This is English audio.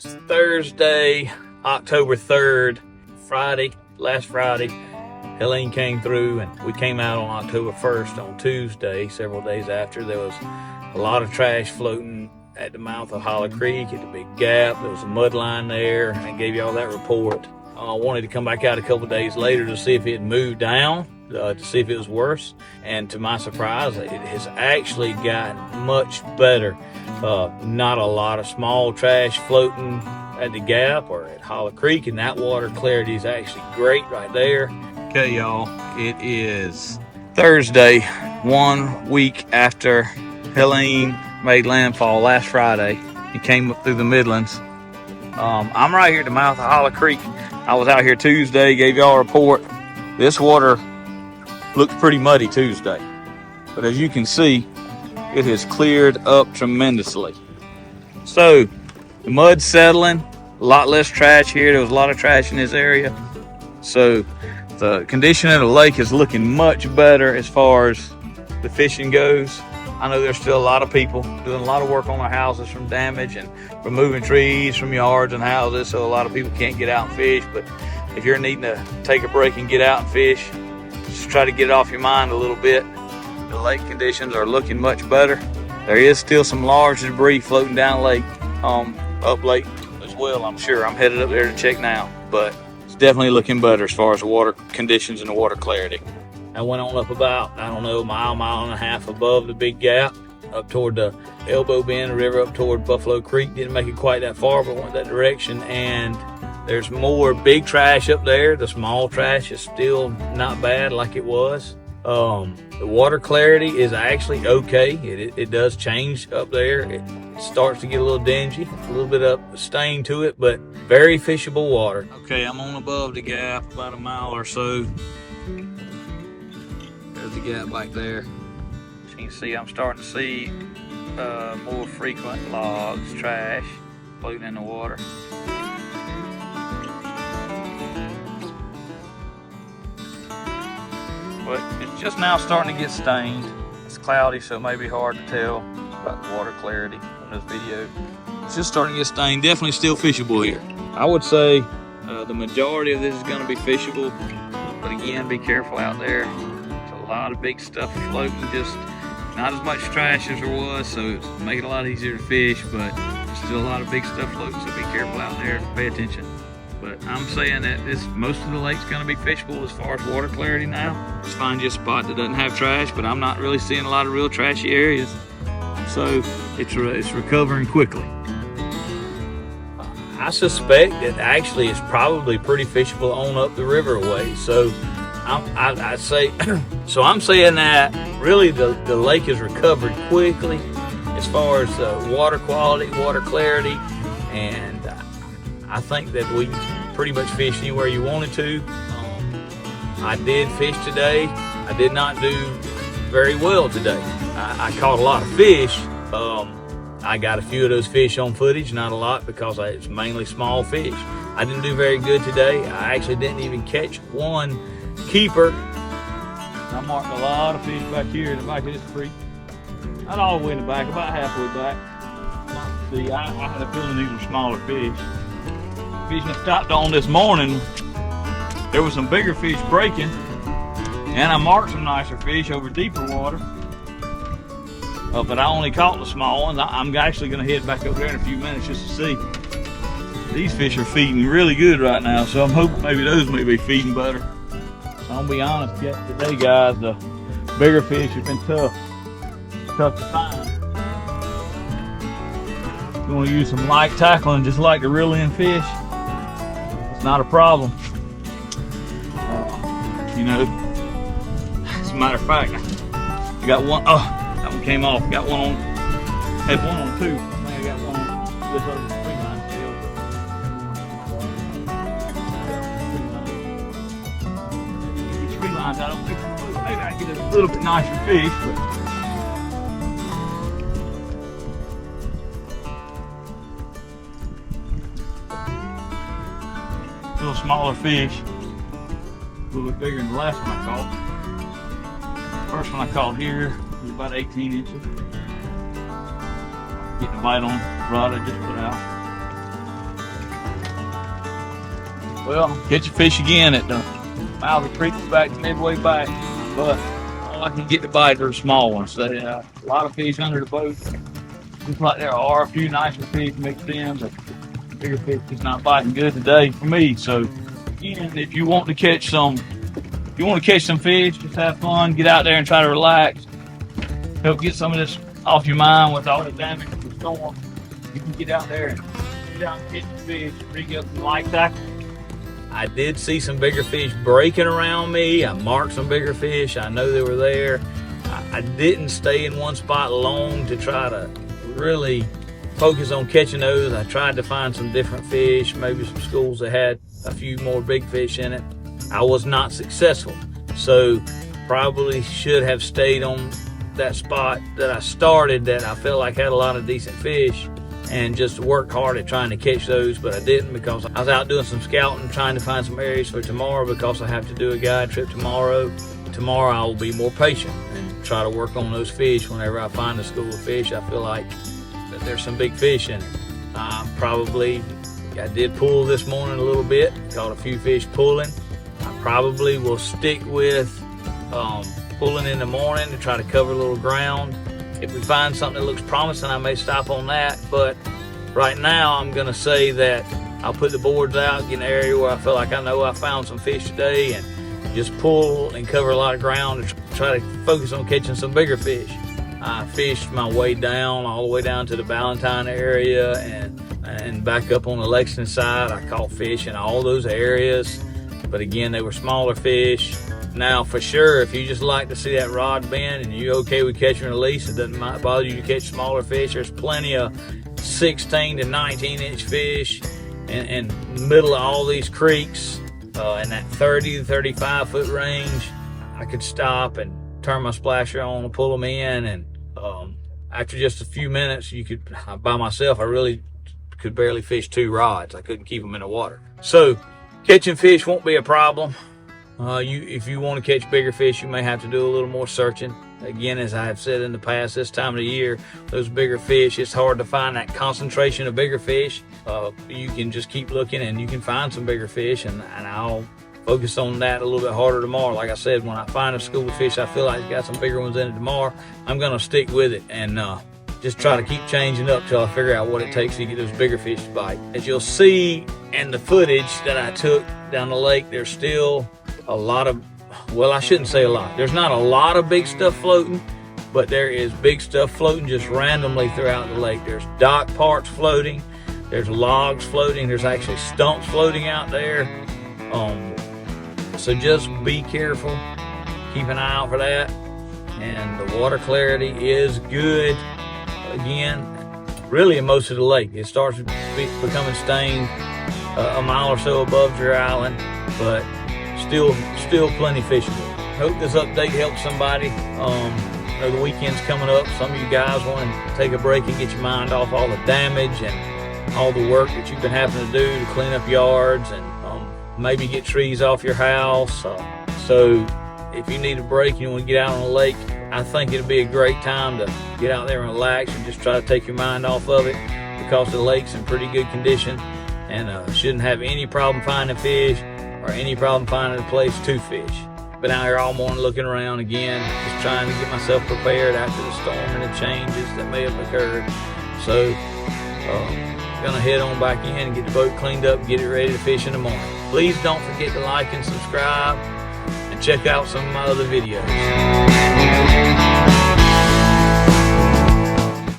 It's Thursday, October 3rd, last Friday. Helene came through and we came out on October 1st on Tuesday, several days after. There was a lot of trash floating at the mouth of Hollow Creek at the big gap. There was a mud line there, and I gave y'all that report. I wanted to come back out a couple days later to see if it had moved down, to see if it was worse. And to my surprise, it has actually gotten much better. Not a lot of small trash floating at the gap or at Hollow Creek, and that water clarity is actually great right there. Okay, y'all, it is Thursday, 1 week after Helene made landfall last Friday. He came up through the Midlands. I'm right here at the mouth of Hollow Creek. I was out here Tuesday, gave y'all a report. This water looked pretty muddy Tuesday, but as you can see, it has cleared up tremendously. So the mud's settling, a lot less trash here. There was a lot of trash in this area. So the condition of the lake is looking much better as far as the fishing goes. I know there's still a lot of people doing a lot of work on their houses from damage and removing trees from yards and houses, so a lot of people can't get out and fish. But if you're needing to take a break and get out and fish, just try to get it off your mind a little bit. The lake conditions are looking much better. There is still some large debris floating down lake, up lake as well, I'm sure. I'm headed up there to check now, but it's definitely looking better as far as the water conditions and the water clarity. I went on up about, I don't know, mile and a half above the big gap, up toward the Elbow Bend River, up toward Buffalo Creek. Didn't make it quite that far, but went that direction. And there's more big trash up there. The small trash is still not bad like it was. The water clarity is actually okay. It does change up there. It starts to get a little dingy, a little bit of stain to it, but very fishable water. Okay, I'm on above the gap about a mile or so. There's the gap back there. As you can see, I'm starting to see more frequent logs, trash floating in the water. But it's just now starting to get stained. It's cloudy, so it may be hard to tell about the water clarity on this video. It's just starting to get stained. Definitely still fishable here. I would say the majority of this is going to be fishable, but again, be careful out there. There's a lot of big stuff floating, just not as much trash as there was, so it's making it a lot easier to fish, but there's still a lot of big stuff floating, so be careful out there, pay attention. But I'm saying that most of the lake's going to be fishable as far as water clarity now. Just find you a spot that doesn't have trash, but I'm not really seeing a lot of real trashy areas. So it's recovering quickly. I suspect that actually it's probably pretty fishable on up the river away. So I say, so I'm saying that really the lake has recovered quickly as far as water quality, water clarity, and I think that we can pretty much fish anywhere you wanted to. I did fish today. I did not do very well today. I caught a lot of fish. I got a few of those fish on footage, not a lot because it's mainly small fish. I didn't do very good today. I actually didn't even catch one keeper. I marked a lot of fish back here in the back of this creek. Not all the way in the back, about halfway back. See, I had a feeling these were smaller fish. Fishing I stopped on this morning, there was some bigger fish breaking, and I marked some nicer fish over deeper water. But I only caught the small ones. I'm actually going to head back up there in a few minutes just to see. These fish are feeding really good right now, so I'm hoping maybe those may be feeding better. So I'll be honest, today, guys, the bigger fish have been tough to find. You want to use some light tackling, just like to reel in fish. It's not a problem. You know, as a matter of fact, I got one. Oh, that one came off. Got one on. Had one on two. I got one on this other tree line still. These tree lines, I don't think maybe I can get a little bit nicer fish, but. Little smaller fish, a little bit bigger than the last one I caught. First one I caught here was about 18 inches. Getting a bite on the rod I just put out. Well, catch a fish again at the mouth of the creek back midway back, but all I can get to bite are small ones. So, a lot of fish under the boat. Looks like there are a few nicer fish mixed in, but bigger fish is not biting good today for me. So, again, if you want to catch some fish, just have fun, get out there and try to relax, help get some of this off your mind with all the damage from the storm. You can get out there and catch some fish, rig up some light tackle. I did see some bigger fish breaking around me. I marked some bigger fish. I know they were there. I didn't stay in one spot long to try to really focus on catching those. I tried to find some different fish, maybe some schools that had a few more big fish in it. I was not successful. So probably should have stayed on that spot that I started that I felt like had a lot of decent fish and just worked hard at trying to catch those, but I didn't because I was out doing some scouting, trying to find some areas for tomorrow because I have to do a guide trip tomorrow. Tomorrow I will be more patient and try to work on those fish whenever I find a school of fish. I feel like that there's some big fish in it. I did pull this morning a little bit, caught a few fish pulling. I probably will stick with pulling in the morning to try to cover a little ground. If we find something that looks promising, I may stop on that. But right now, I'm gonna say that I'll put the boards out, get an area where I feel like I know I found some fish today, and just pull and cover a lot of ground and try to focus on catching some bigger fish. I fished my way down, all the way down to the Valentine area and back up on the Lexington side. I caught fish in all those areas, but again, they were smaller fish. Now, for sure, if you just like to see that rod bend and you're okay with catching and release, it doesn't bother you to catch smaller fish. There's plenty of 16 to 19 inch fish in the middle of all these creeks in that 30 to 35 foot range. I could stop and turn my splasher on and pull them in, and after just a few minutes, by myself, I really could barely fish 2 rods. I couldn't keep them in the water. So catching fish won't be a problem. If you want to catch bigger fish, you may have to do a little more searching. Again, as I have said in the past, this time of the year, those bigger fish, it's hard to find that concentration of bigger fish. You can just keep looking and you can find some bigger fish, and I'll focus on that a little bit harder tomorrow. Like I said, when I find a school of fish I feel like it's got some bigger ones in it tomorrow, I'm going to stick with it and just try to keep changing up till I figure out what it takes to get those bigger fish to bite. As you'll see in the footage that I took down the lake, there's still a lot of, well, I shouldn't say a lot. There's not a lot of big stuff floating, but there is big stuff floating just randomly throughout the lake. There's dock parts floating. There's logs floating. There's actually stumps floating out there. So just be careful. Keep an eye out for that. And the water clarity is good. Again, really in most of the lake. It starts becoming stained a mile or so above your island, but still plenty fishable. Hope this update helps somebody. The weekend's coming up. Some of you guys want to take a break and get your mind off all the damage and all the work that you've been having to do to clean up yards and maybe get trees off your house. So if you need a break and you want to get out on the lake, I think it'll be a great time to get out there and relax and just try to take your mind off of it, because the lake's in pretty good condition and shouldn't have any problem finding fish or any problem finding a place to fish. Been out here all morning looking around again, just trying to get myself prepared after the storm and the changes that may have occurred. So gonna head on back in and get the boat cleaned up and get it ready to fish in the morning. Please don't forget to like and subscribe and check out some of my other videos.